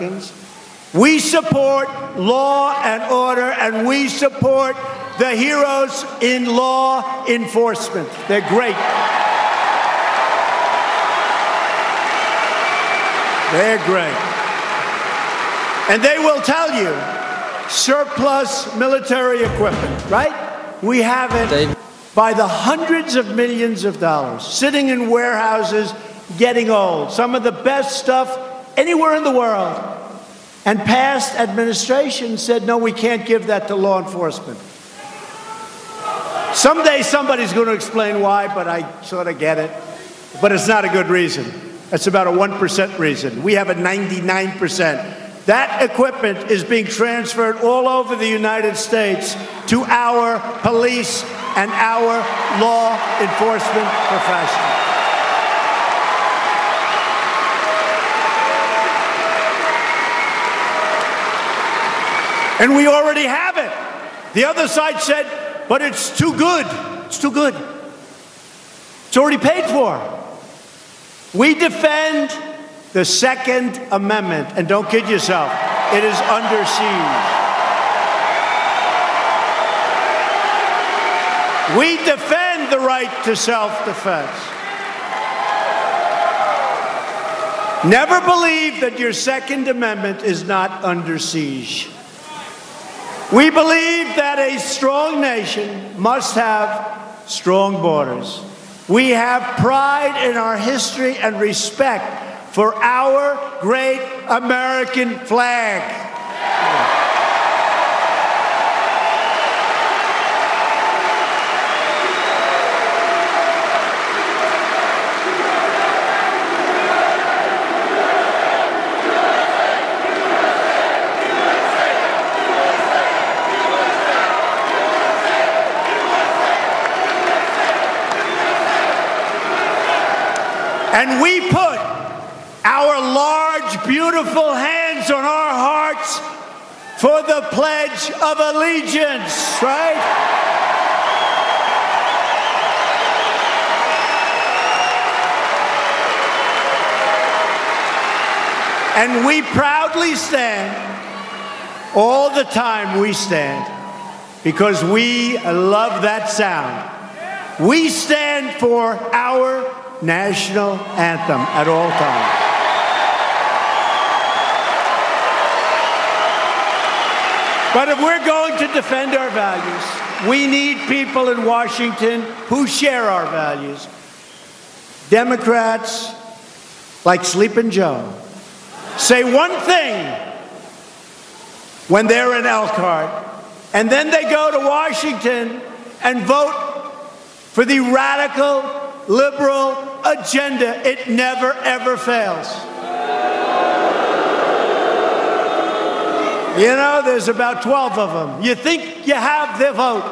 Americans. We support law and order, and we support the heroes in law enforcement. They're great. They're great. And they will tell you, surplus military equipment, right? We have it by the hundreds of millions of dollars, sitting in warehouses, getting old. Some of the best stuff anywhere in the world. And past administrations said, no, we can't give that to law enforcement. Someday somebody's going to explain why, but I sort of get it. But it's not a good reason. It's about a 1% reason. We have a 99%. That equipment is being transferred all over the United States to our police and our law enforcement professionals. And we already have it. The other side said, but it's too good. It's too good. It's already paid for. We defend the Second Amendment. And don't kid yourself, it is under siege. We defend the right to self-defense. Never believe that your Second Amendment is not under siege. We believe that a strong nation must have strong borders. We have pride in our history and respect for our great American flag. And we put our large, beautiful hands on our hearts for the Pledge of Allegiance, right? And we proudly stand, all the time we stand, because we love that sound. We stand for our national anthem at all times. But if we're going to defend our values, we need people in Washington who share our values. Democrats, like Sleepin' Joe, say one thing when they're in Elkhart, and then they go to Washington and vote for the radical liberal agenda. It never, ever fails. You know, there's about 12 of them. You think you have their vote,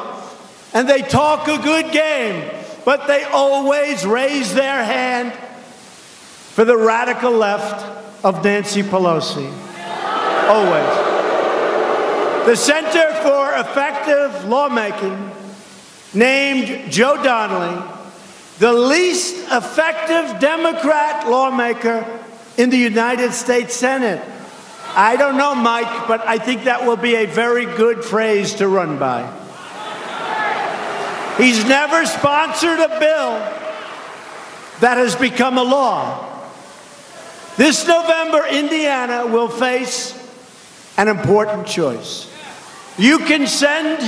and they talk a good game, but they always raise their hand for the radical left of Nancy Pelosi. Always. The Center for Effective Lawmaking named Joe Donnelly the least effective Democrat lawmaker in the United States Senate. I don't know, Mike, but I think that will be a very good phrase to run by. He's never sponsored a bill that has become a law. This November, Indiana will face an important choice. You can send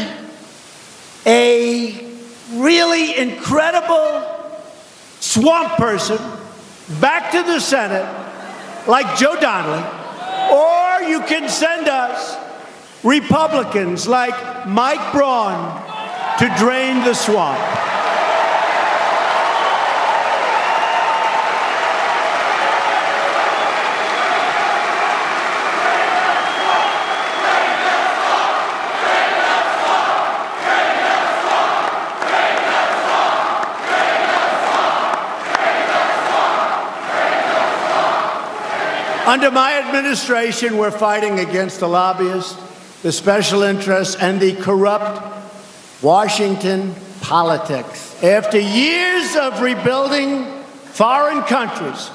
a really incredible swamp person back to the Senate, like Joe Donnelly, or you can send us Republicans like Mike Braun to drain the swamp. Under my administration, we're fighting against the lobbyists, the special interests, and the corrupt Washington politics. After years of rebuilding foreign countries,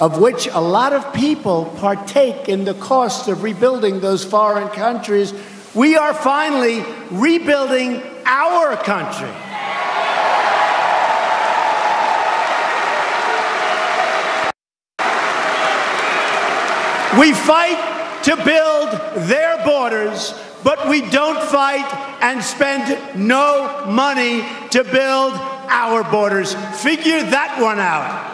of which a lot of people partake in the cost of rebuilding those foreign countries, we are finally rebuilding our country. We fight to build their borders, but we don't fight and spend no money to build our borders. Figure that one out.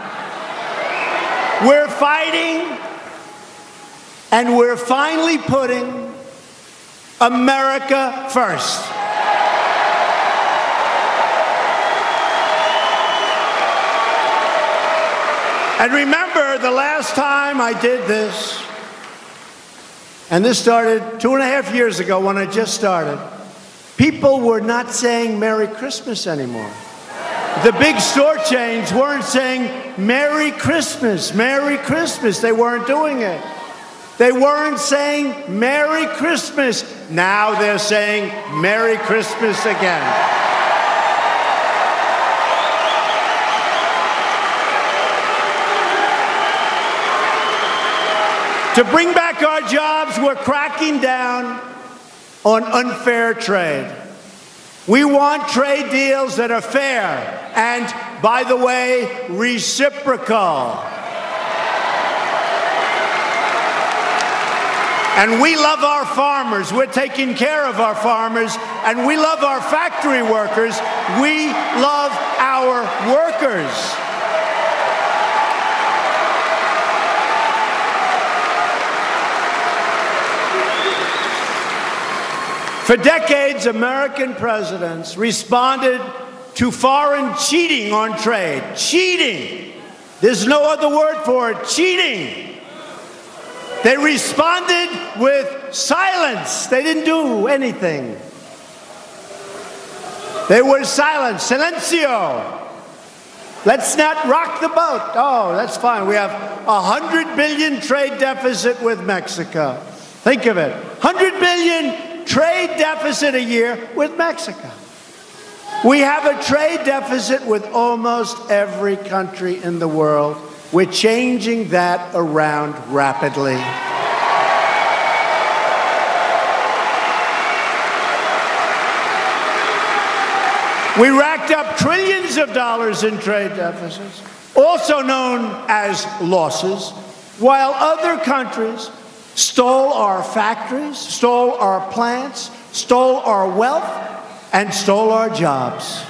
We're fighting, and we're finally putting America first. And remember, the last time I did this, and this started 2.5 years ago when I just started, people were not saying Merry Christmas anymore. The big store chains weren't saying Merry Christmas, Merry Christmas. They weren't doing it. They weren't saying Merry Christmas. Now they're saying Merry Christmas again. To bring back our jobs, we're cracking down on unfair trade. We want trade deals that are fair and, by the way, reciprocal. And we love our farmers. We're taking care of our farmers. And we love our factory workers. We love our workers. For decades, American presidents responded to foreign cheating on trade. Cheating. There's no other word for it. Cheating. They responded with silence. They didn't do anything. They were silent. Silencio. Let's not rock the boat. Oh, that's fine. We have a $100 billion trade deficit with Mexico. Think of it. $100 billion trade deficit a year with Mexico. We have a trade deficit with almost every country in the world. We're changing that around rapidly. We racked up trillions of dollars in trade deficits, also known as losses, while other countries stole our factories, stole our plants, stole our wealth, and stole our jobs.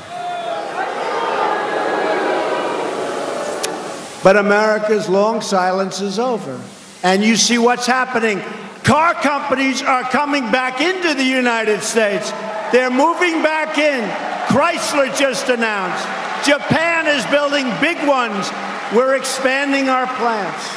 But America's long silence is over. And you see what's happening. Car companies are coming back into the United States. They're moving back in. Chrysler just announced. Japan is building big ones. We're expanding our plants.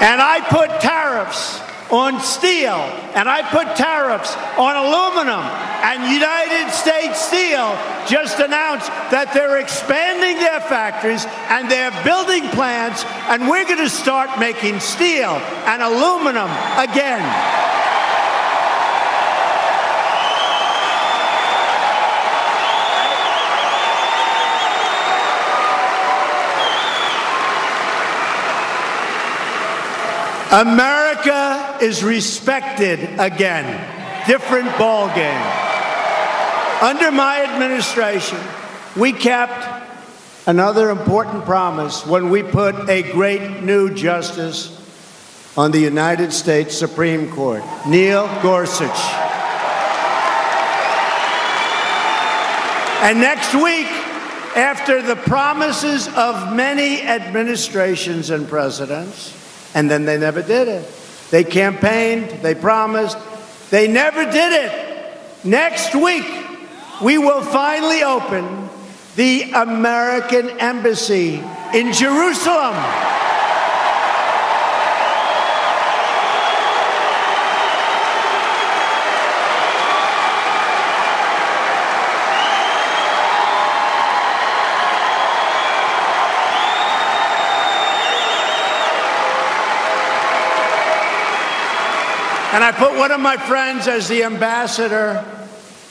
And I put tariffs on steel, and I put tariffs on aluminum, and United States Steel just announced that they're expanding their factories and they're building plants, and we're going to start making steel and aluminum again. America is respected again. Different ball game. Under my administration, we kept another important promise when we put a great new justice on the United States Supreme Court, Neil Gorsuch. And next week, after the promises of many administrations and presidents, and then they never did it. They campaigned, they promised, they never did it. Next week, we will finally open the American Embassy in Jerusalem. And I put one of my friends as the ambassador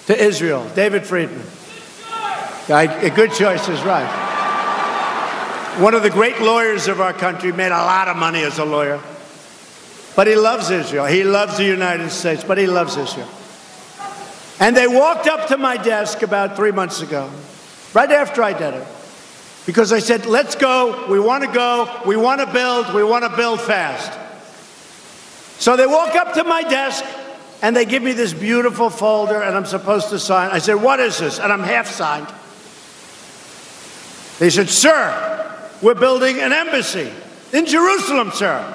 to Israel, David Friedman. A good choice is right. one of the great lawyers of our country, made a lot of money as a lawyer. But he loves Israel. He loves the United States, but he loves Israel. And they walked up to my desk about 3 months ago, right after I did it, because I said, let's go, we want to build fast. So they walk up to my desk, and they give me this beautiful folder, and I'm supposed to sign. I said, what is this? And I'm half signed. They said, sir, we're building an embassy in Jerusalem, sir.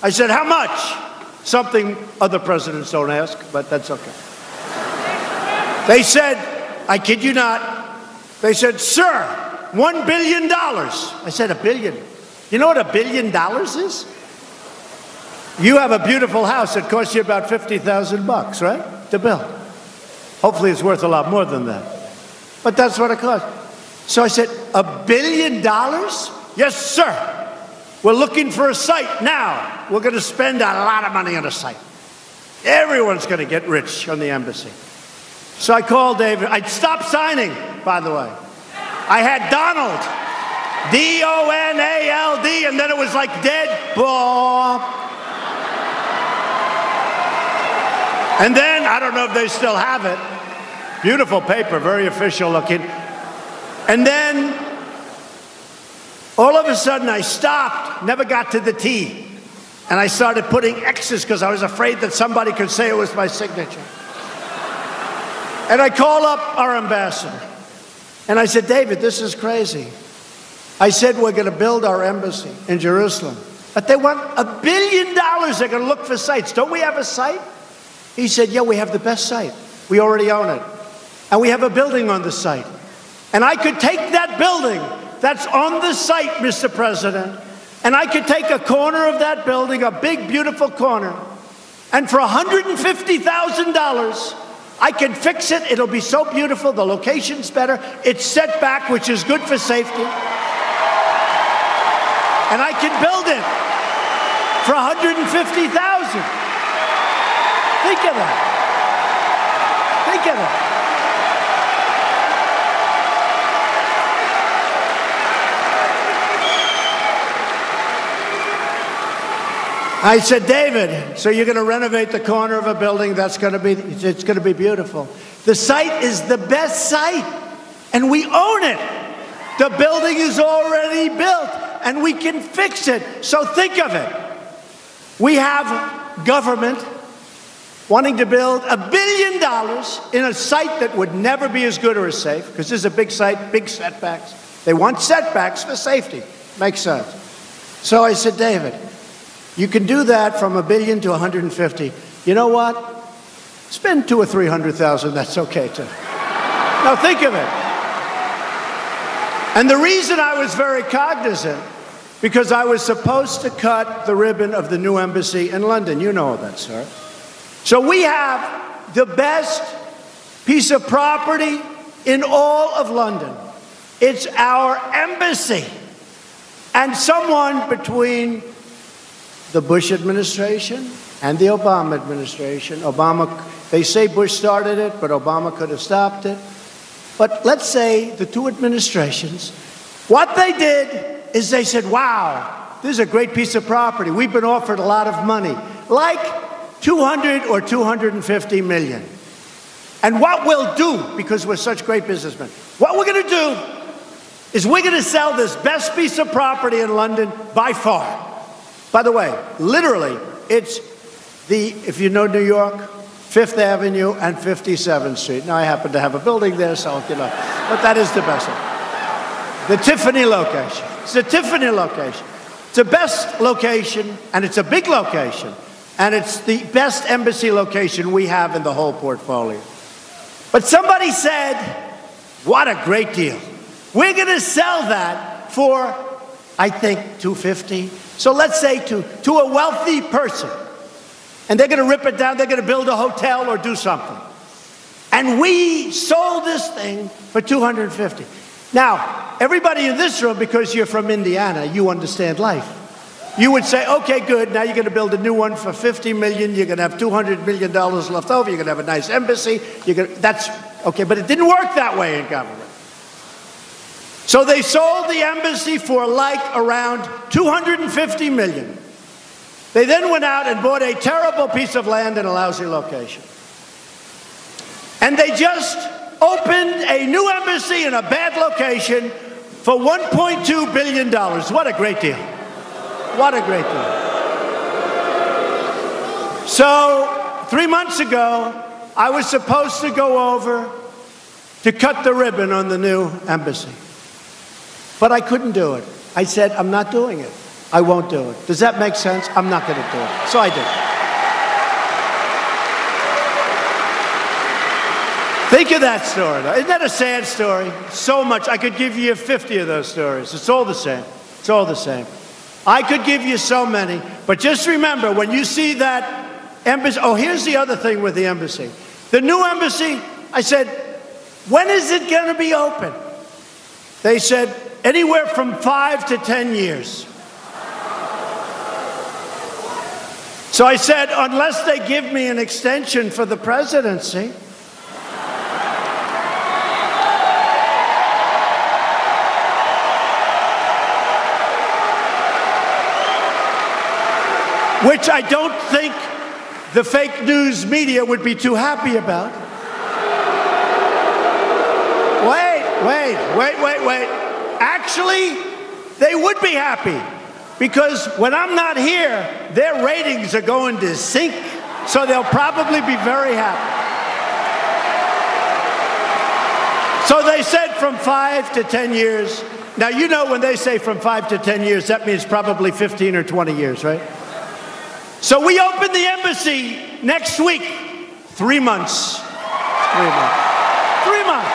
I said, how much? Something other presidents don't ask, but that's okay. They said, I kid you not, they said, sir, $1 billion. I said, $1 billion? You know what $1 billion is? You have a beautiful house that costs you about $50,000, right, to build. Hopefully it's worth a lot more than that. But that's what it costs. So I said, $1 billion? Yes, sir. We're looking for a site now. We're going to spend a lot of money on a site. Everyone's going to get rich on the embassy. So I called David. I'd stopped signing, by the way. I had Donald, D-O-N-A-L-D, and then it was like dead. And then, I don't know if they still have it. Beautiful paper, very official looking. And then, all of a sudden, I stopped, never got to the T. And I started putting X's because I was afraid that somebody could say it was my signature. And I called up our ambassador. And I said, David, this is crazy. I said, we're going to build our embassy in Jerusalem. But they want $1 billion. They're going to look for sites. Don't we have a site? He said, yeah, we have the best site. We already own it. And we have a building on the site. And I could take that building that's on the site, Mr. President, and I could take a corner of that building, a big, beautiful corner, and for $150,000, I can fix it. It'll be so beautiful. The location's better. It's set back, which is good for safety. And I can build it for $150,000. Think of that. Think of that. I said, David, so you're going to renovate the corner of a building it's going to be beautiful. The site is the best site, and we own it. The building is already built, and we can fix it. So think of it. We have government wanting to build $1 billion in a site that would never be as good or as safe, because this is a big site, big setbacks. They want setbacks for safety. Makes sense. So I said, David, you can do that from $1 billion to 150. You know what? Spend $200,000 or $300,000. That's okay too. Now think of it. And the reason I was very cognizant, because I was supposed to cut the ribbon of the new embassy in London. You know that, sir. So we have the best piece of property in all of London. It's our embassy. And someone between the Bush administration and the Obama administration. They say Bush started it, but Obama could have stopped it. But let's say the two administrations, what they did is they said, wow, this is a great piece of property. We've been offered a lot of money, like 200 or 250 million. And what we'll do, because we're such great businessmen, what we're going to do is we're going to sell this best piece of property in London by far. By the way, literally, it's if you know New York, 5th Avenue and 57th Street. Now, I happen to have a building there, so, but that is the best one. The Tiffany location. It's the Tiffany location. It's the best location, and it's a big location, and it's the best embassy location we have in the whole portfolio. But somebody said, what a great deal. We're going to sell that for, I think, $250. So let's say to a wealthy person, and they're going to rip it down, they're going to build a hotel or do something. And we sold this thing for $250. Now, everybody in this room, because you're from Indiana, you understand life. You would say, okay, good, now you're going to build a new one for $50 million, you're going to have $200 million left over, you're going to have a nice embassy, that's okay, but it didn't work that way in government. So they sold the embassy for like around $250 million. They then went out and bought a terrible piece of land in a lousy location. And they just opened a new embassy in a bad location for $1.2 billion. What a great deal. What a great deal. So 3 months ago, I was supposed to go over to cut the ribbon on the new embassy. But I couldn't do it. I said, I'm not doing it. I won't do it. Does that make sense? I'm not going to do it. So I did. Think of that story, though. Isn't that a sad story? So much. I could give you 50 of those stories. It's all the same. It's all the same. I could give you so many. But just remember, when you see that embassy, oh, here's the other thing with the embassy. The new embassy, I said, when is it going to be open? They said, anywhere from 5 to 10 years. So I said, unless they give me an extension for the presidency. Which I don't think the fake news media would be too happy about. Wait. Actually, they would be happy. Because when I'm not here, their ratings are going to sink. So they'll probably be very happy. So they said from 5 to 10 years. Now, you know when they say from 5 to 10 years, that means probably 15 or 20 years, right? So we open the embassy next week. 3 months. 3 months. 3 months.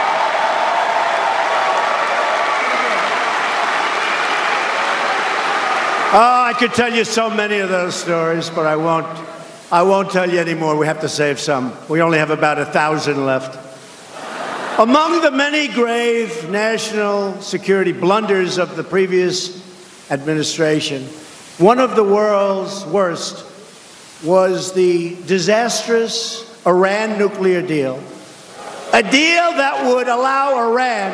Oh, I could tell you so many of those stories, but I won't tell you anymore. We have to save some. We only have about 1,000 left. Among the many grave national security blunders of the previous administration, one of the world's worst was the disastrous Iran nuclear deal. A deal that would allow Iran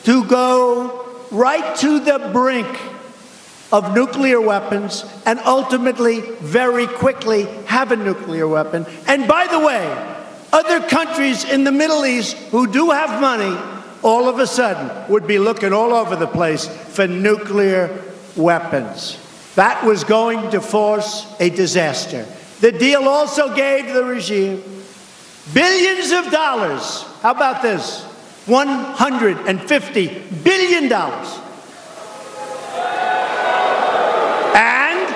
to go right to the brink of nuclear weapons and ultimately, very quickly, have a nuclear weapon. And by the way, other countries in the Middle East who do have money, all of a sudden, would be looking all over the place for nuclear weapons. That was going to force a disaster. The deal also gave the regime billions of dollars. How about this? $150 billion. And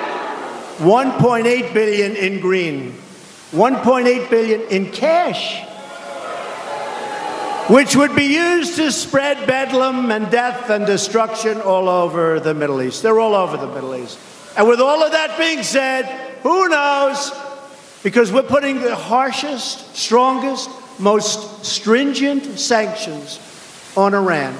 $1.8 billion in green. $1.8 billion in cash, which would be used to spread bedlam and death and destruction all over the Middle East. They're all over the Middle East. And with all of that being said, who knows? Because we're putting the harshest, strongest, most stringent sanctions on Iran.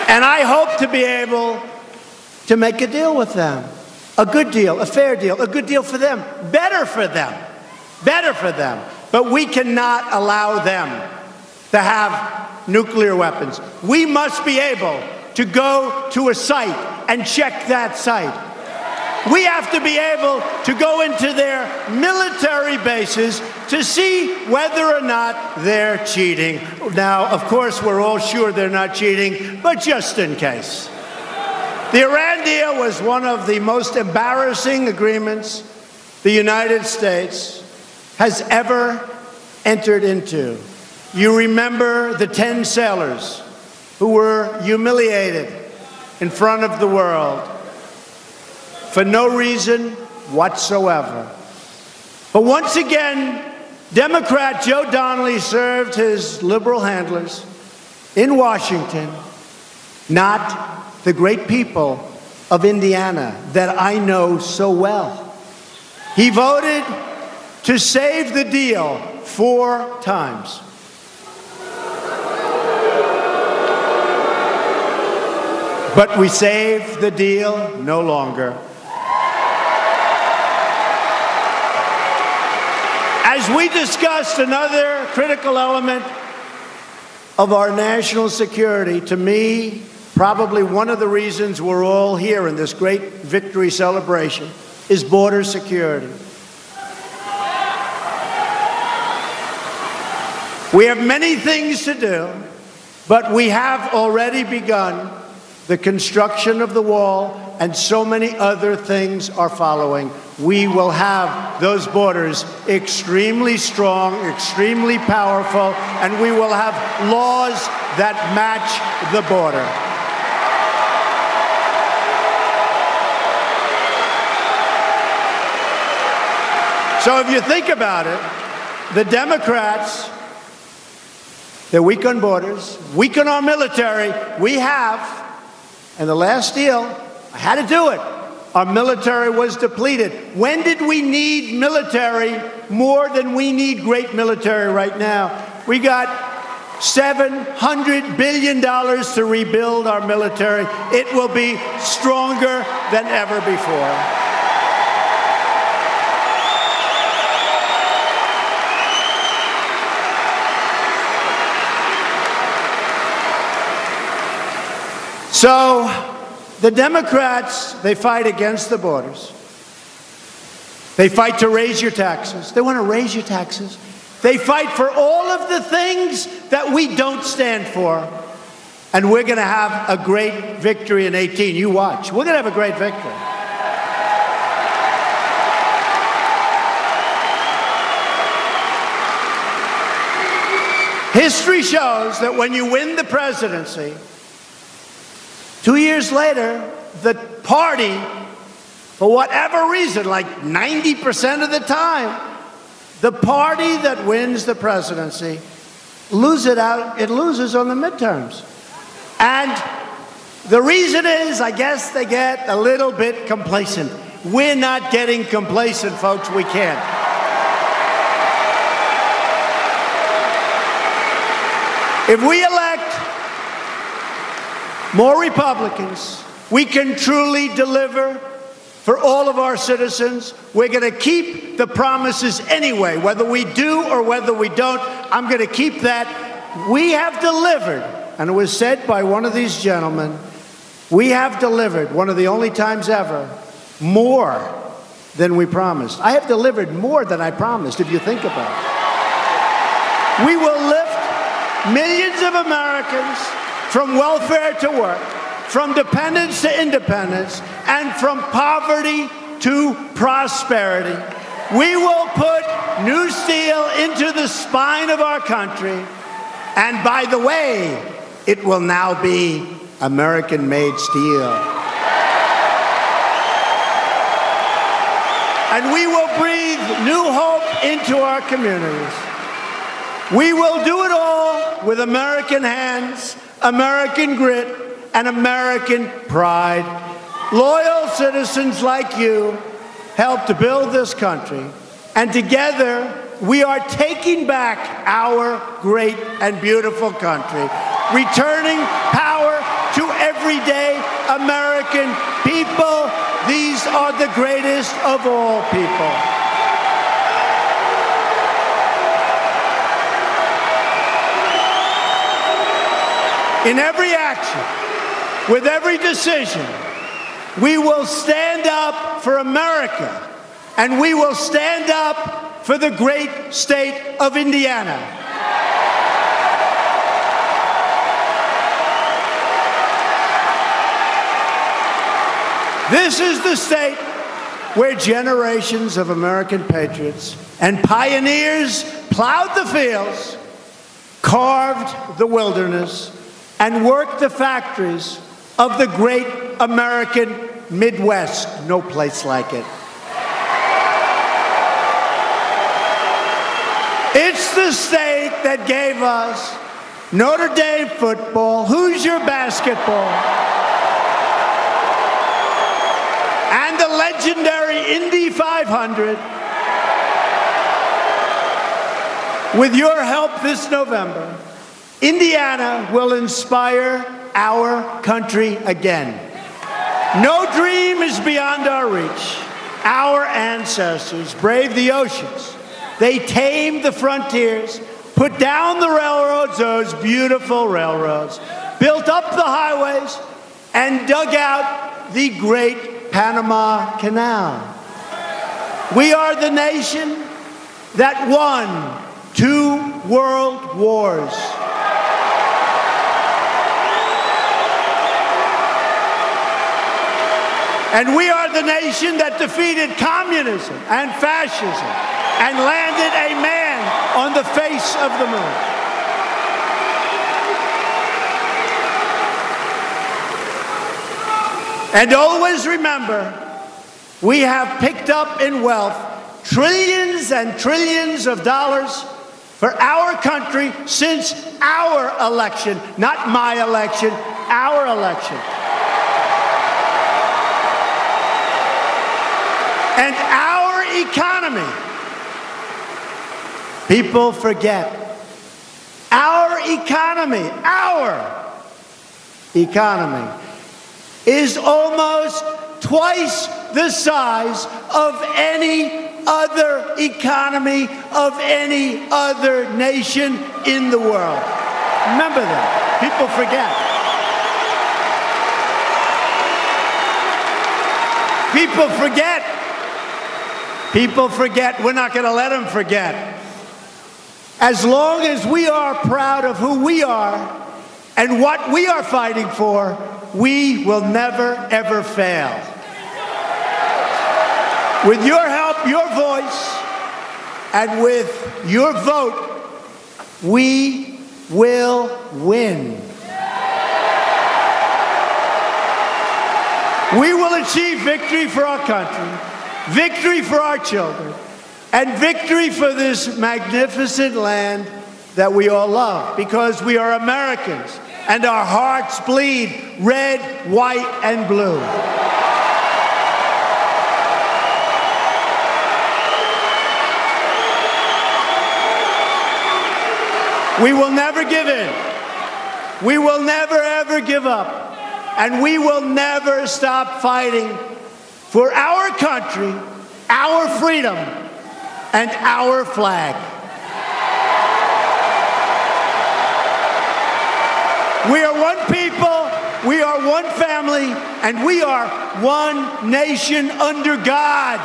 And I hope to be able to make a deal with them. A good deal, a fair deal, a good deal for them, better for them, better for them. But we cannot allow them to have nuclear weapons. We must be able to go to a site and check that site. We have to be able to go into their military bases to see whether or not they're cheating. Now, of course, we're all sure they're not cheating, but just in case. The Iran deal was one of the most embarrassing agreements the United States has ever entered into. You remember the 10 sailors who were humiliated in front of the world for no reason whatsoever. But once again, Democrat Joe Donnelly served his liberal handlers in Washington, not the great people of Indiana that I know so well. He voted to save the deal 4 times. But we save the deal no longer. As we discussed another critical element of our national security, to me, probably one of the reasons we're all here in this great victory celebration is border security. We have many things to do, but we have already begun the construction of the wall, and so many other things are following. We will have those borders extremely strong, extremely powerful, and we will have laws that match the border. So if you think about it, the Democrats, they're weak on borders, weak on our military. We have, and the last deal, I had to do it. Our military was depleted. When did we need military more than we need great military right now? We got $700 billion to rebuild our military. It will be stronger than ever before. So the Democrats, they fight against the borders. They fight to raise your taxes. They want to raise your taxes. They fight for all of the things that we don't stand for. And we're going to have a great victory in 18. You watch. We're going to have a great victory. History shows that when you win the presidency, 2 years later, the party, for whatever reason, like 90% of the time, the party that wins the presidency loses on the midterms. And the reason is, I guess they get a little bit complacent. We're not getting complacent, folks. We can't. If we elect more Republicans, we can truly deliver for all of our citizens. We're going to keep the promises anyway, whether we do or whether we don't. I'm going to keep that. We have delivered, and it was said by one of these gentlemen, we have delivered, one of the only times ever, more than we promised. I have delivered more than I promised, if you think about it. We will lift millions of Americans from welfare to work, from dependence to independence, and from poverty to prosperity. We will put new steel into the spine of our country. And by the way, it will now be American-made steel. And we will breathe new hope into our communities. We will do it all with American hands, American grit, and American pride. Loyal citizens like you helped to build this country, and together we are taking back our great and beautiful country, returning power to everyday American people. These are the greatest of all people. In every action, with every decision, we will stand up for America, and we will stand up for the great state of Indiana. This is the state where generations of American patriots and pioneers plowed the fields, carved the wilderness, and worked the factories of the great American Midwest. No place like it. It's the state that gave us Notre Dame football, Hoosier basketball, and the legendary Indy 500. With your help this November, Indiana will inspire our country again. No dream is beyond our reach. Our ancestors braved the oceans, They tamed the frontiers, put down the railroads, those beautiful railroads, built up the highways, and dug out the great Panama Canal. We are the nation that won 2 world wars. And we are the nation that defeated communism and fascism and landed a man on the face of the moon. And always remember, we have picked up in wealth trillions and trillions of dollars for our country since our election, not my election, our election. And our economy, people forget, our economy is almost twice the size of any other economy of any other nation in the world. Remember that. People forget. People forget. People forget. We're not going to let them forget. As long as we are proud of who we are and what we are fighting for, we will never, ever fail. With your help, your voice, and with your vote, we will win. We will achieve victory for our country, victory for our children, and victory for this magnificent land that we all love, because we are Americans and our hearts bleed red, white, and blue. We will never give in. We will never, ever give up. And we will never stop fighting for our country, our freedom, and our flag. We are one people, we are one family, and we are one nation under God.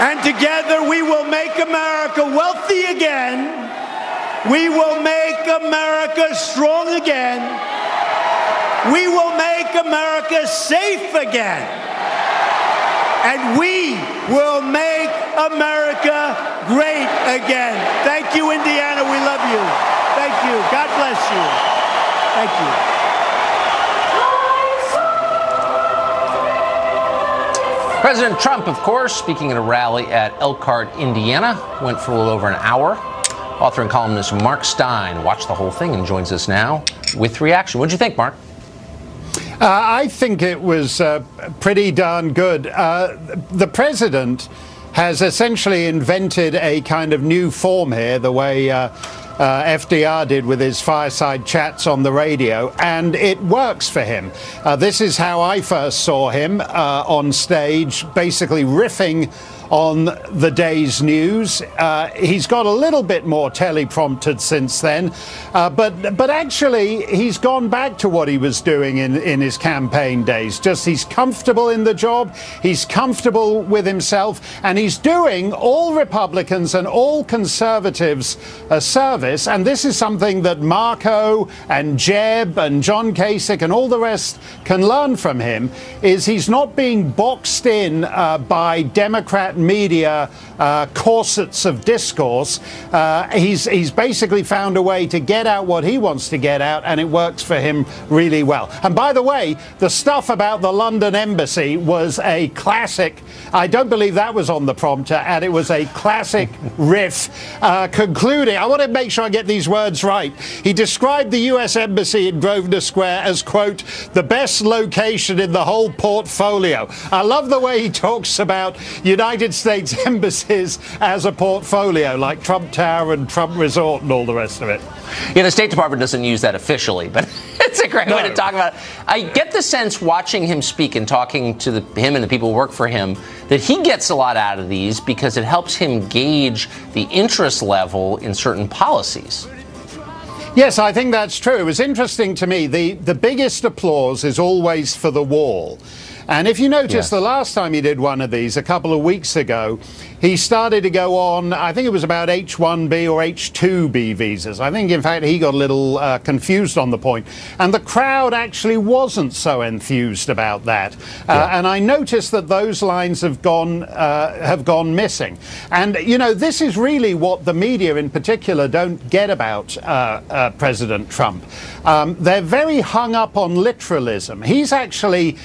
And together we will make America wealthy again. We will make America strong again. We will make America safe again. And we will make America great again. Thank you, Indiana. We love you. Thank you. God bless you. Thank you. President Trump, of course, speaking at a rally at Elkhart, Indiana, went for a little over an hour. Author and columnist Mark Stein watched the whole thing and joins us now with reaction. What did you think, Mark? I think it was pretty darn good. The president has essentially invented a kind of new form here, the way FDR did with his fireside chats on the radio, and it works for him. This is how I first saw him on stage, basically riffing on the day's news. He's got a little bit more teleprompted since then, but actually he's gone back to what he was doing in his campaign days. Just he's comfortable in the job, he's comfortable with himself, and he's doing all Republicans and all conservatives a service. And this is something that Marco and Jeb and John Kasich and all the rest can learn from him, is he's not being boxed in by Democrat media corsets of discourse. He's basically found a way to get out what he wants to get out, and it works for him really well. And by the way, the stuff about the London embassy was a classic. I don't believe that was on the prompter, and it was a classic riff concluding. I want to make sure sure I get these words right. He described the U.S. Embassy in Grosvenor Square as, quote, the best location in the whole portfolio. I love the way he talks about United States embassies as a portfolio, like Trump Tower and Trump Resort and all the rest of it. Yeah, the State Department doesn't use that officially, but it's a great way to talk about it. I get the sense watching him speak and talking to him and the people who work for him that he gets a lot out of these because it helps him gauge the interest level in certain policies. Yes, I think that's true. It was interesting to me. The biggest applause is always for the wall. And if you notice, the last time he did one of these, a couple of weeks ago, he started to go on, I think it was about H-1B or H-2B visas. I think, in fact, he got a little confused on the point. And the crowd actually wasn't so enthused about that. And I noticed that those lines have gone missing. And, you know, this is really what the media in particular don't get about President Trump. They're very hung up on literalism. He's actually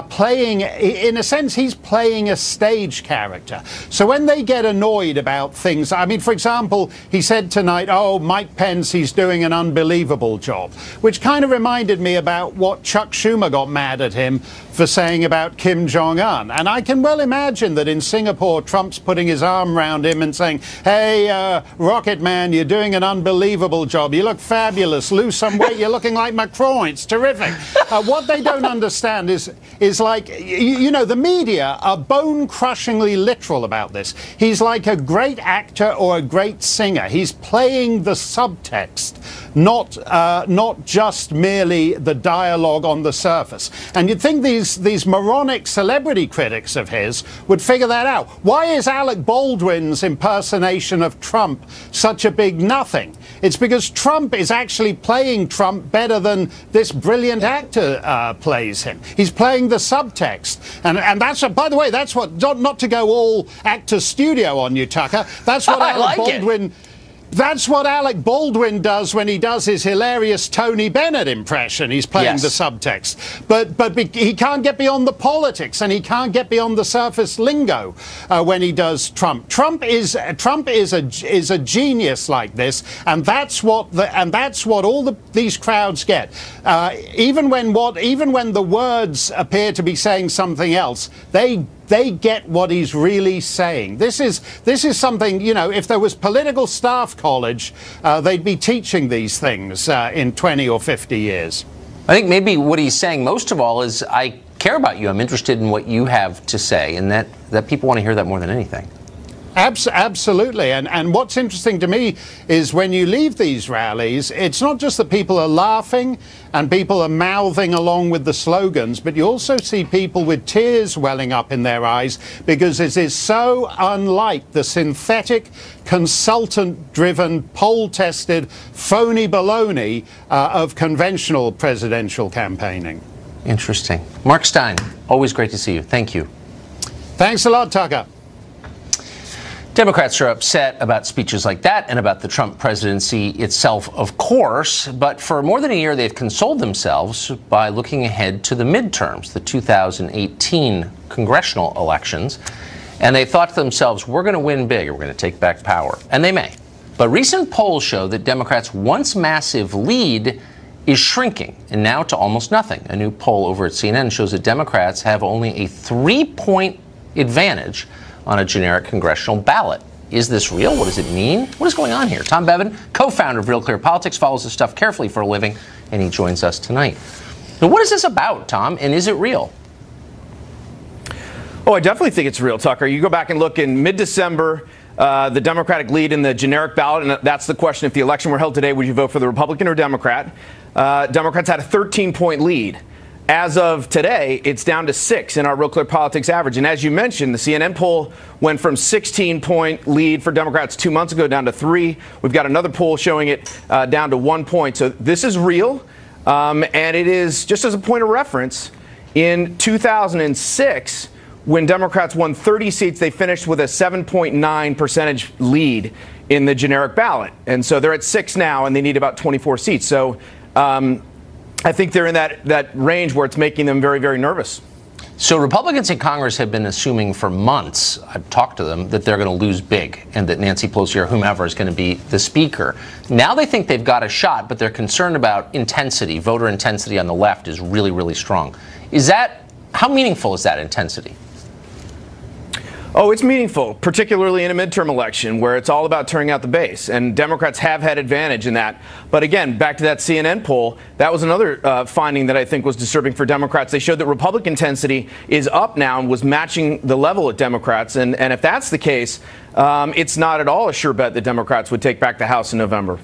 playing, in a sense, he's playing a stage character. So when they get annoyed about things, I mean, for example, he said tonight, oh, Mike Pence, he's doing an unbelievable job, which kind of reminded me about what Chuck Schumer got mad at him for saying about Kim Jong-un. And I can well imagine that in Singapore, Trump's putting his arm around him and saying, hey, Rocket Man, you're doing an unbelievable job. You look fabulous. Lose some weight. You're looking like Macron. It's terrific. What they don't understand is like, you know, the media are bone-crushingly literal about this. He's like a great actor or a great singer. He's playing the subtext, not just merely the dialogue on the surface. And you'd think these moronic celebrity critics of his would figure that out. Why is Alec Baldwin's impersonation of Trump such a big nothing? It's because Trump is actually playing Trump better than this brilliant actor plays him. He's playing the subtext. And that's, by the way, that's what, not to go all actor studio on you, Tucker, that's what Alec Baldwin... That's what Alec Baldwin does when he does his hilarious Tony Bennett impression. He's playing the subtext. But he can't get beyond the politics, and he can't get beyond the surface lingo when he does Trump. Trump is a genius like this, and that's what all these crowds get. Even when the words appear to be saying something else, they get what he's really saying. This is something, you know, if there was political staff college, they'd be teaching these things in 20 or 50 years. I think maybe what he's saying most of all is, I care about you. I'm interested in what you have to say, and that people want to hear that more than anything. Absolutely. And what's interesting to me is when you leave these rallies, it's not just that people are laughing and people are mouthing along with the slogans, but you also see people with tears welling up in their eyes because it is so unlike the synthetic, consultant-driven, poll-tested, phony baloney of conventional presidential campaigning. Interesting. Mark Steyn, always great to see you. Thank you. Thanks a lot, Tucker. Democrats are upset about speeches like that and about the Trump presidency itself, of course. But for more than a year, they've consoled themselves by looking ahead to the midterms, the 2018 congressional elections. And they thought to themselves, we're going to win big. We're going to take back power. And they may. But recent polls show that Democrats' once massive lead is shrinking, and now to almost nothing. A new poll over at CNN shows that Democrats have only a 3-point advantage on a generic congressional ballot. Is this real? What does it mean? What is going on here? Tom Bevan, co-founder of Real Clear Politics, follows this stuff carefully for a living, and he joins us tonight. Now, what is this about, Tom, and is it real? Oh, I definitely think it's real, Tucker. You go back and look in mid-December, the Democratic lead in the generic ballot, and that's the question. If the election were held today, would you vote for the Republican or Democrat? Democrats had a 13-point lead. As of today, it's down to 6 in our Real Clear Politics average. And as you mentioned, the CNN poll went from 16-point lead for Democrats 2 months ago down to 3. We've got another poll showing it down to 1 point. So this is real. And it is, just as a point of reference, in 2006, when Democrats won 30 seats, they finished with a 7.9 percentage lead in the generic ballot. And so they're at 6 now, and they need about 24 seats. So I think they're in that range where it's making them very, very nervous. So Republicans in Congress have been assuming for months, I've talked to them, that they're going to lose big and that Nancy Pelosi or whomever is going to be the speaker. Now they think they've got a shot, but they're concerned about intensity. Voter intensity on the left is really, really strong. How meaningful is that intensity? Oh, it's meaningful, particularly in a midterm election where it's all about turning out the base. And Democrats have had advantage in that. But again, back to that CNN poll, that was another finding that I think was disturbing for Democrats. They showed that Republican intensity is up now and was matching the level at Democrats. And if that's the case, it's not at all a sure bet that Democrats would take back the House in November.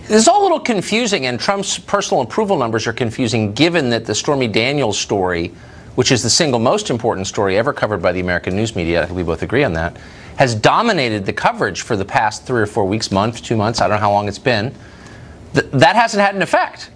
This is all a little confusing, and Trump's personal approval numbers are confusing given that the Stormy Daniels story, which is the single most important story ever covered by the American news media, I think we both agree on that, has dominated the coverage for the past 3 or 4 weeks, month, 2 months, I don't know how long it's been. That hasn't had an effect.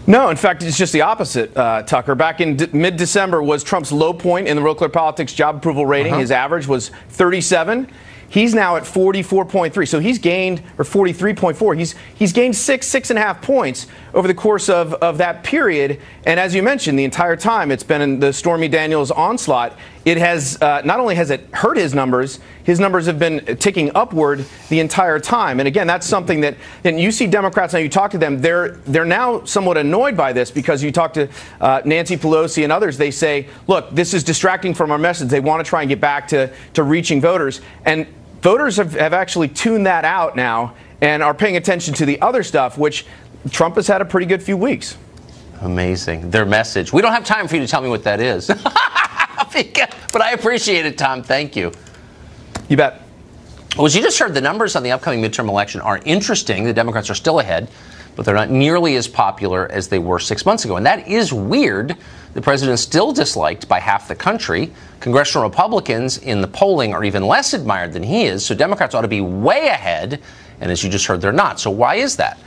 No, in fact, it's just the opposite, Tucker. Back in mid-December was Trump's low point in the Real Clear Politics job approval rating. His average was 37. He's now at 44.3. So he's gained, or 43.4. He's gained 6.5 points over the course of that period. And as you mentioned, the entire time it's been in the Stormy Daniels onslaught. It has not only has it hurt his numbers have been ticking upward the entire time. And again, that's something that you see Democrats now. You talk to them, they're now somewhat annoyed by this because you talk to Nancy Pelosi and others. They say, look, this is distracting from our message. They want to try and get back to reaching voters. And voters have actually tuned that out now and are paying attention to the other stuff, which Trump has had a pretty good few weeks. Amazing. Their message. We don't have time for you to tell me what that is. But I appreciate it, Tom. Thank you. You bet. Well, as you just heard, the numbers on the upcoming midterm election are interesting. The Democrats are still ahead, but they're not nearly as popular as they were 6 months ago. And that is weird. The president's still disliked by half the country. Congressional Republicans in the polling are even less admired than he is. So Democrats ought to be way ahead. And as you just heard, they're not. So why is that?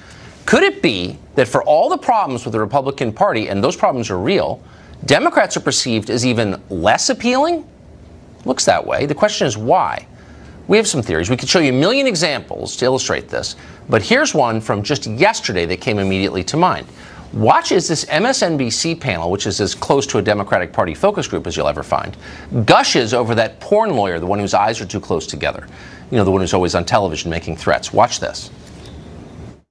Could it be that for all the problems with the Republican Party, and those problems are real, Democrats are perceived as even less appealing? Looks that way. The question is why? We have some theories. We could show you a million examples to illustrate this. But here's one from just yesterday that came immediately to mind. Watch as this MSNBC panel, which is as close to a Democratic Party focus group as you'll ever find, gushes over that porn lawyer, the one whose eyes are too close together. You know, the one who's always on television making threats. Watch this.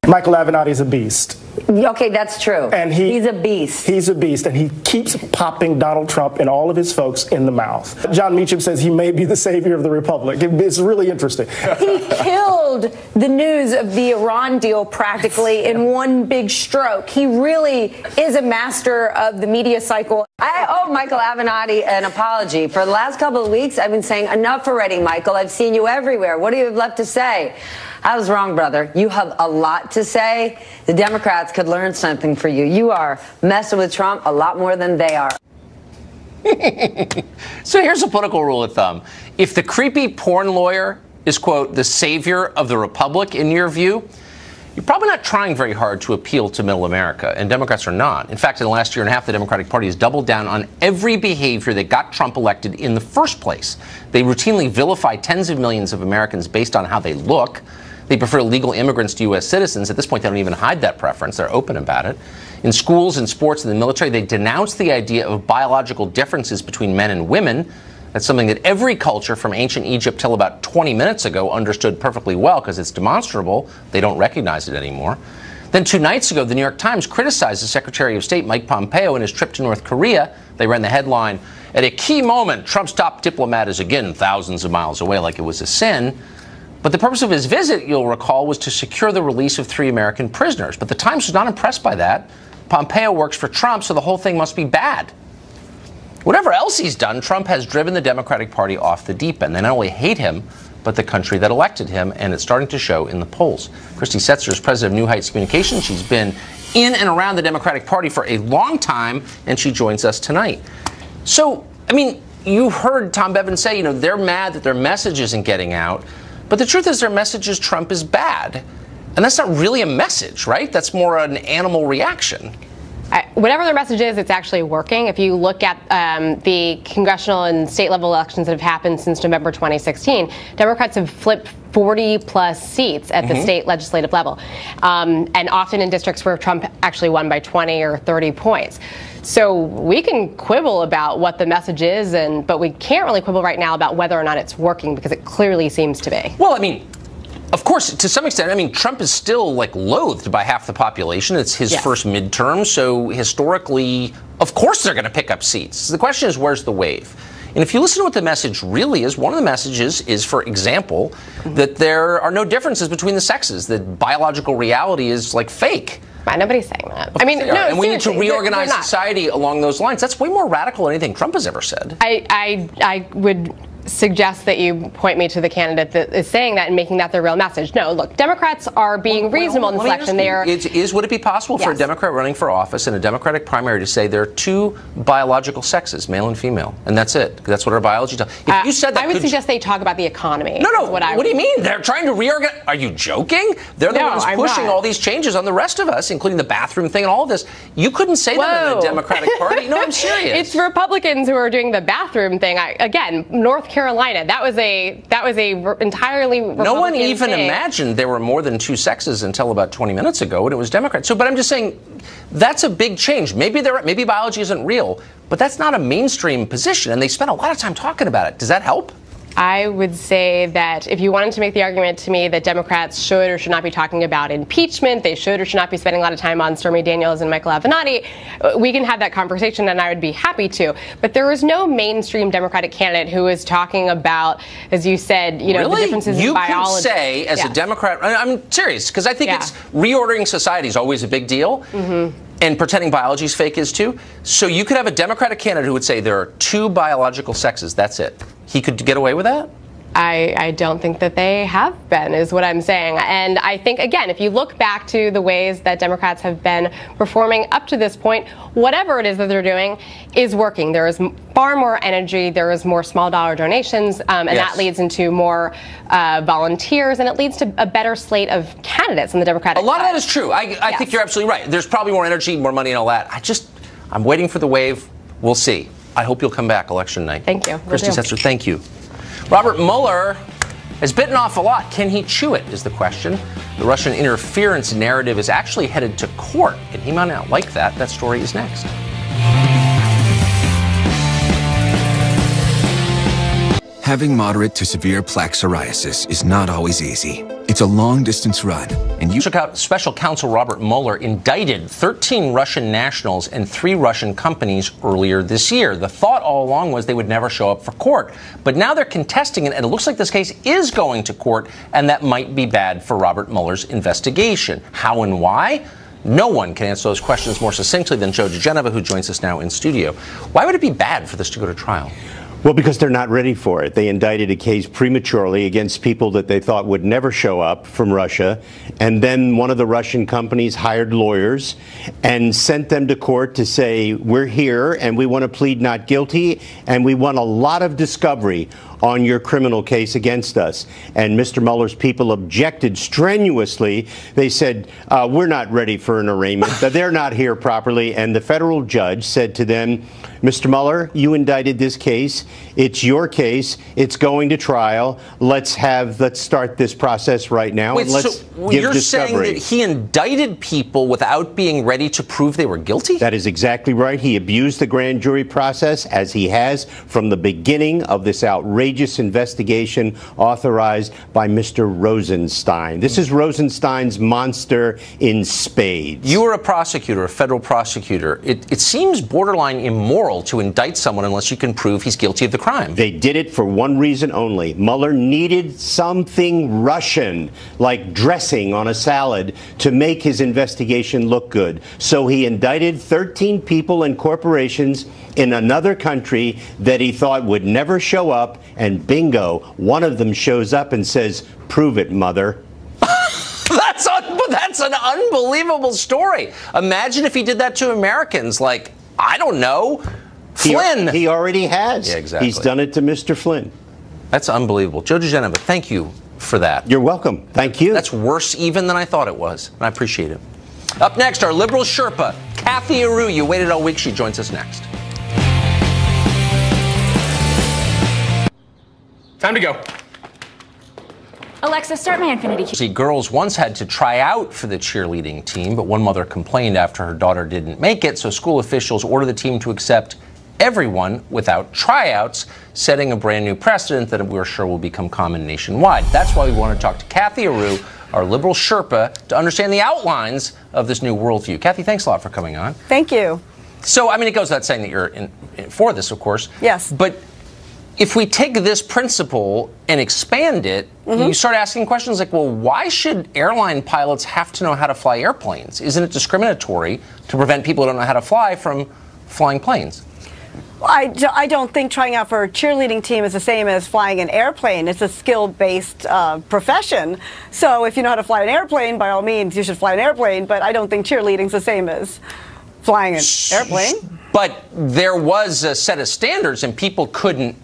Michael Avenatti is a beast. Okay, that's true. And he's a beast. He's a beast, and he keeps popping Donald Trump and all of his folks in the mouth. John Meacham says he may be the savior of the republic. It's really interesting. He killed the news of the Iran deal practically in one big stroke. He really is a master of the media cycle. I owe Michael Avenatti an apology. For the last couple of weeks, I've been saying, enough already, Michael. I've seen you everywhere. What do you have left to say? I was wrong, brother. You have a lot to say. The Democrats could learn something from you. You are messing with Trump a lot more than they are. So here's a political rule of thumb. If the creepy porn lawyer is, quote, the savior of the republic in your view, you're probably not trying very hard to appeal to middle America, and Democrats are not. In fact, in the last year and a half, the Democratic Party has doubled down on every behavior that got Trump elected in the first place. They routinely vilify tens of millions of Americans based on how they look. They prefer legal immigrants to U.S. citizens. At this point, they don't even hide that preference. They're open about it. In schools, in sports, and the military, they denounce the idea of biological differences between men and women. That's something that every culture from ancient Egypt till about 20 minutes ago understood perfectly well because it's demonstrable. They don't recognize it anymore. Then 2 nights ago, the New York Times criticized the Secretary of State, Mike Pompeo, in his trip to North Korea. They ran the headline, "At a key moment, Trump's top diplomat is again thousands of miles away," like it was a sin. But the purpose of his visit, you'll recall, was to secure the release of 3 American prisoners. But the Times was not impressed by that. Pompeo works for Trump, so the whole thing must be bad. Whatever else he's done, Trump has driven the Democratic Party off the deep end. They not only hate him, but the country that elected him, and it's starting to show in the polls. Christy Setzer is president of New Heights Communications. She's been in and around the Democratic Party for a long time, and she joins us tonight. So, I mean, you heard Tom Bevins say, they're mad that their message isn't getting out. But the truth is their message is Trump is bad. And that's not really a message, right? That's more an animal reaction. whatever their message is, it's actually working. If you look at the congressional and state level elections that have happened since November 2016, Democrats have flipped 40-plus seats at the state legislative level, and often in districts where Trump actually won by 20 or 30 points. So we can quibble about what the message is, but we can't really quibble right now about whether or not it's working, because it clearly seems to be. Well, I mean, of course, to some extent, I mean, Trump is still loathed by half the population. It's his first midterm. So historically, of course, they're going to pick up seats. The question is, where's the wave? And if you listen to what the message really is, one of the messages is, for example, that there are no differences between the sexes, that biological reality is fake. Nobody's saying that. I mean, no, and we need to reorganize society along those lines. That's way more radical than anything Trump has ever said. I would suggest that you point me to the candidate that is saying that and making that their real message. No, look, Democrats are being reasonable in the selection. Would it be possible for a Democrat running for office in a Democratic primary to say there are two biological sexes, male and female, and that's it? That's what our biology tells. If you said that, I would suggest they talk about the economy. No. What do you mean? They're trying to reorganize. Are you joking? They're the ones pushing all these changes on the rest of us, including the bathroom thing and all of this. You couldn't say that in the Democratic Party. No, I'm serious. It's Republicans who are doing the bathroom thing. Again, North Carolina. That was a entirely Republican No one even thing. imagined there were more than two sexes until about 20 minutes ago, and it was Democrats. So, but I'm just saying, that's a big change. Maybe biology isn't real, but that's not a mainstream position, and they spent a lot of time talking about it. Does that help? I would say that if you wanted to make the argument to me that Democrats should or should not be talking about impeachment, they should or should not be spending a lot of time on Stormy Daniels and Michael Avenatti, we can have that conversation, and I would be happy to. But there is no mainstream Democratic candidate who is talking about, as you said, the differences in biology. You could say, as a Democrat, I'm serious, because I think it's reordering society is always a big deal. And pretending biology is fake is too. So you could have a Democratic candidate who would say there are two biological sexes. That's it. He could get away with that? I don't think that they have been, is what I'm saying. And I think, again, if you look back to the ways that Democrats have been performing up to this point, whatever it is that they're doing is working. There is far more energy. There is more small dollar donations. And that leads into more volunteers. And it leads to a better slate of candidates in the Democratic side. A lot of that is true. I think you're absolutely right. There's probably more energy, more money, and all that. I'm waiting for the wave. We'll see. I hope you'll come back election night. Thank you. Christy Setzer, thank you. Robert Mueller has bitten off a lot. Can he chew it, is the question. The Russian interference narrative is actually headed to court, and he might not like that. That story is next. Having moderate to severe plaque psoriasis is not always easy. It's a long-distance run, and Special Counsel Robert Mueller indicted 13 Russian nationals and 3 Russian companies earlier this year. The thought all along was they would never show up for court. But now they're contesting it, and it looks like this case is going to court, and that might be bad for Robert Mueller's investigation. How and why? No one can answer those questions more succinctly than Joe DeGeneva, who joins us now in studio. Why would it be bad for this to go to trial? Well, because they're not ready for it. They indicted a case prematurely against people that they thought would never show up from Russia. And then one of the Russian companies hired lawyers and sent them to court to say, we're here and we want to plead not guilty and we want a lot of discovery on your criminal case against us. And Mr. Mueller's people objected strenuously. They said, we're not ready for an arraignment. They're not here properly. And the federal judge said to them, Mr. Mueller, you indicted this case. It's your case. It's going to trial. Let's start this process right now. Wait, and let's give you're discovery. saying that he indicted people without being ready to prove they were guilty? That is exactly right. He abused the grand jury process, as he has from the beginning of this outrageous investigation authorized by Mr. Rosenstein. This is Rosenstein's monster in spades. You were a prosecutor, a federal prosecutor. It seems borderline immoral to indict someone unless you can prove he's guilty of the crime. They did it for one reason only. Mueller needed something Russian, like dressing on a salad, to make his investigation look good. So he indicted 13 people and corporations in another country that he thought would never show up, and bingo, one of them shows up and says, "Prove it, mother." That's an unbelievable story. Imagine if he did that to Americans, like, I don't know, Flynn. He already has. Yeah, exactly. He's done it to Mr. Flynn. That's unbelievable. Joe DeGeneva, thank you for that. You're welcome. Thank you. That's worse even than I thought it was, and I appreciate it. Up next, our liberal Sherpa Kathy Aru, you waited all week. She joins us next. Time to go. Alexa, start my Infinity Key. See, girls once had to try out for the cheerleading team, but one mother complained after her daughter didn't make it, so school officials ordered the team to accept everyone without tryouts, setting a brand new precedent that we're sure will become common nationwide. That's why we want to talk to Kathy Aru, our liberal Sherpa, to understand the outlines of this new worldview. Kathy, thanks a lot for coming on. Thank you. So, I mean, it goes without saying that you're for this, of course. Yes. But if we take this principle and expand it, you start asking questions like, well, why should airline pilots have to know how to fly airplanes? Isn't it discriminatory to prevent people who don't know how to fly from flying planes? I don't think trying out for a cheerleading team is the same as flying an airplane. It's a skill-based profession. So if you know how to fly an airplane, by all means, you should fly an airplane. But I don't think cheerleading's the same as flying an airplane. But there was a set of standards, and people couldn't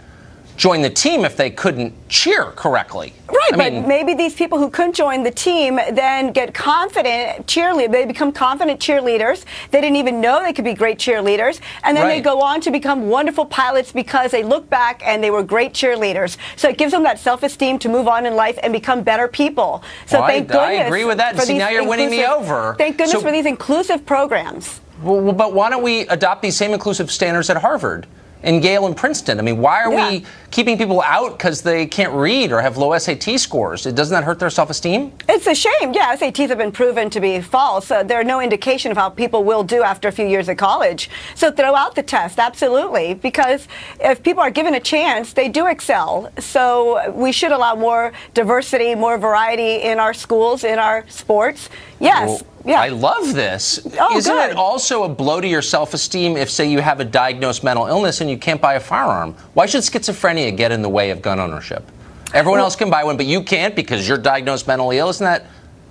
join the team if they couldn't cheer correctly. Right, but maybe these people who couldn't join the team then get confident cheerleaders. They become confident cheerleaders. They didn't even know they could be great cheerleaders. And then they go on to become wonderful pilots because they look back and they were great cheerleaders. So it gives them that self-esteem to move on in life and become better people. So thank goodness. I agree with that. See, now you're winning me over. Thank goodness for these inclusive programs. Well, but why don't we adopt these same inclusive standards at Harvard and Yale and Princeton? I mean, why are we keeping people out because they can't read or have low SAT scores? Doesn't that hurt their self-esteem? It's a shame. Yeah, SATs have been proven to be false. They're no indication of how people will do after a few years at college. So throw out the test, absolutely, because if people are given a chance, they do excel. So we should allow more diversity, more variety in our schools, in our sports. Yes. Well, I love this. Isn't it also a blow to your self-esteem if, say, you have a diagnosed mental illness and you can't buy a firearm? Why should schizophrenia get in the way of gun ownership? Everyone else can buy one, but you can't because you're diagnosed mentally ill. Isn't that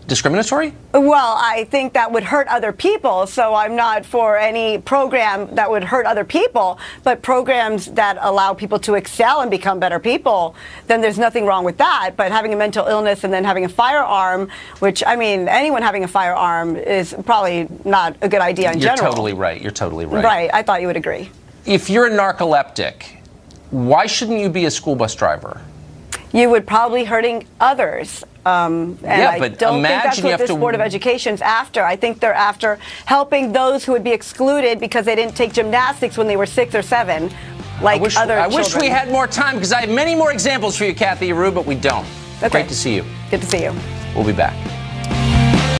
discriminatory? Well, I think that would hurt other people, so I'm not for any program that would hurt other people, but programs that allow people to excel and become better people, then there's nothing wrong with that. But having a mental illness and then having a firearm, which, I mean, anyone having a firearm is probably not a good idea in general. You're totally right. You're totally right. Right. I thought you would agree. If you're a narcoleptic, why shouldn't you be a school bus driver? You would probably hurting others. And I don't think that's what this Board of Education's after. I think they're after helping those who would be excluded because they didn't take gymnastics when they were 6 or 7, like other children. I wish we had more time because I have many more examples for you, Kathy Aru, but we don't. Okay. Great to see you. Good to see you. We'll be back.